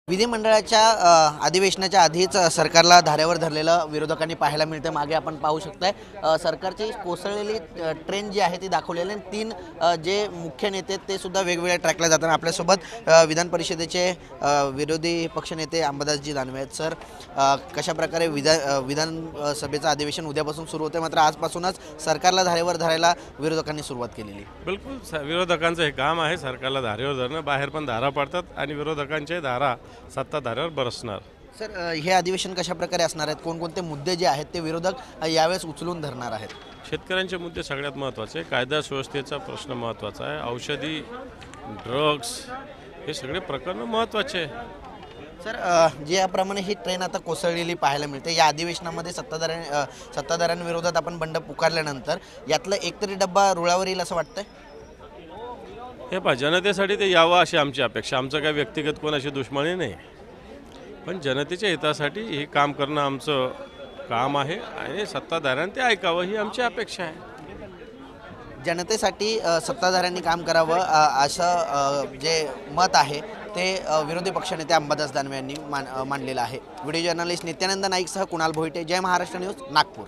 विधिमंडळाच्या अधिवेशनाच्या आधीच सरकारला धारेवर धरलेलं विरोधकांनी पाहायला मिळतं। मागे आपण पाहू शकताय सरकारची कोसळलेली ट्रेन जी आहे ती दाखवलेली आहे। तीन जे मुख्य नेते ते सुद्धा वेगवेगळ्या ट्रॅकला जाताना आपल्यासोबत विधान परिषदेचे विरोधी पक्षनेते अंबादासजी दानवे आहेत। सर, कशा प्रकारे विधानसभेचं अधिवेशन उद्यापासून सुरू होते, मात्र आजपासूनच सरकारला धारेवर धरायला विरोधकांनी सुरुवात केलेली। बिलकुल विरोधकांचं हे काम आहे सरकारला धारेवर धरणं। बाहेर पण धारा पडतात आणि विरोधकांचे धारा सत्ताधाऱ्यावर बरसणार। सर, हे अधिवेशन कशा प्रकारे असणार आहेत, कोणकोणते मुद्दे जे आहेत ते विरोधक यावेळेस उचलून धरणार आहेत? शेतकऱ्यांचे मुद्दे सगळ्यात महत्त्वाचे, कायदा सुव्यवस्थेचा प्रश्न महत्त्वाचा आहे, औषधी ड्रग्स हे सगळे प्रकरण महत्त्वाचे आहे। सर, ज्याप्रमाणे ही ट्रेन आता कोसळलेली पाहायला मिळते, या अधिवेशनामध्ये सत्ताधाऱ्यांविरोधात आपण बंड पुकारल्यानंतर यातला एकतरी डब्बा रुळावर येईल असं वाटतंय? हे पहा, जनतेसाठी ते यावं अशी आमची अपेक्षा। आमचं काय व्यक्तिगत कोणाशी दुश्मनी नाही, पण जनतेच्या हितासाठी हे काम करणं आमचं काम आहे आणि सत्ताधाऱ्यांनी ते ऐकावं ही आमची अपेक्षा आहे। जनतेसाठी सत्ताधाऱ्यांनी काम करावं असं जे मत आहे ते विरोधी पक्षनेते अंबादास दानवे यांनी मांडलेलं आहे। व्हिडिओ जर्नलिस्ट नित्यानंद नाईकसह कुणाल भोईटे, जय महाराष्ट्र न्यूज, नागपूर।